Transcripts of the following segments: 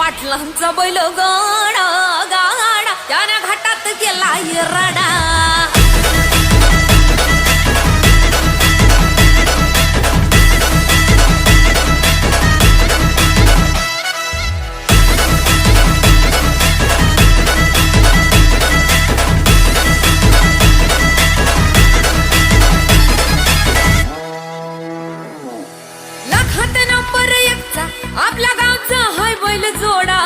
पाटलांचा बैल गाडा गाडा त्याने घाटात गेला रडा नंबर 1 चा आपल्या गावचा हाय बैल जोडा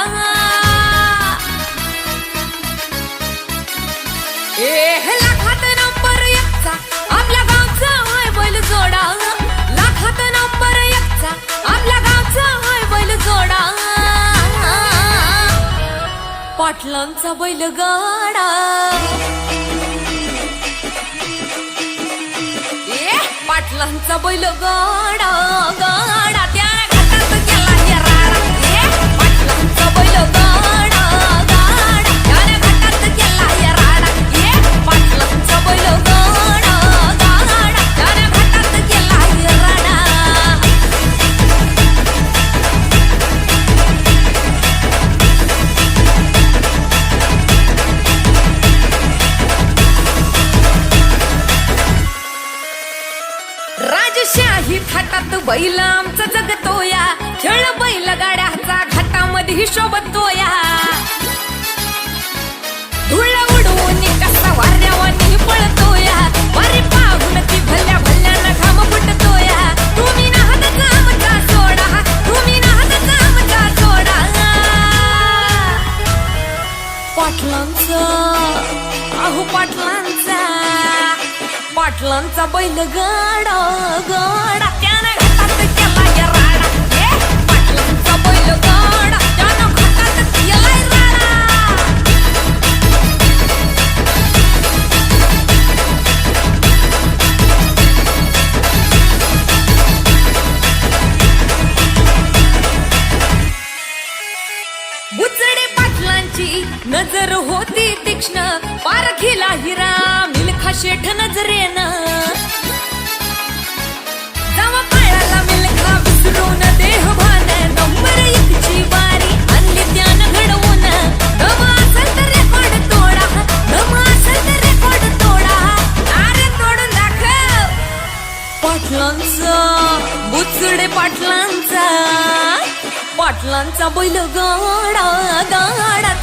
लाखात नंबर 1 चा आपल्या गावचा हाय बैल जोडा लाखात नंबर 1 चा आपल्या गावचा हाय बैल जोडा पाटलांचा बैल गाडा पाटलांचा बैल गाडा गाडा त्याने घाटात गेला राडा पाटलांचा बैल गाडा गाडा त्याने घाटात गेला राडा पाटलांचा बैल गाडा गाडा त्याने घाटात गेला राडा राजशाही थाटात बैल आमचा जगतोया खेळ बैल गाड्याचा घाटामध्ये शोभतोया धुळ उडवून कसा वाऱ्यावानी पळतोया वारी पाहून ती भल्या भल्यानं घाम फुटतोया तुम्ही नाहत आमचा सोडा तुम्ही नाहत आमचा सोडा पाटलांचा अहो पाटलांचा पाटलांचा बैल गाडा गाडा त्याने घाटात गेला राडा पाटलांचा बैल गाडा त्यानं घाटात गेला राडा बुचडे पाटलांची नजर होती तीक्ष्ण पारखीला हिरा मिल्खा शेठ नजरेनं जावा पायाला मिल्खा विसरून देह भान नंबर 1 ची बारी आणली त्यानं घडवून दम असेल तर रेकॉर्ड तोडा दम असेल तर रेकॉर्ड तोडा अरे तोडून दाखव पाटलांचा बुचडे पाटलांचा पाटलांचा बैल गाडा गाडा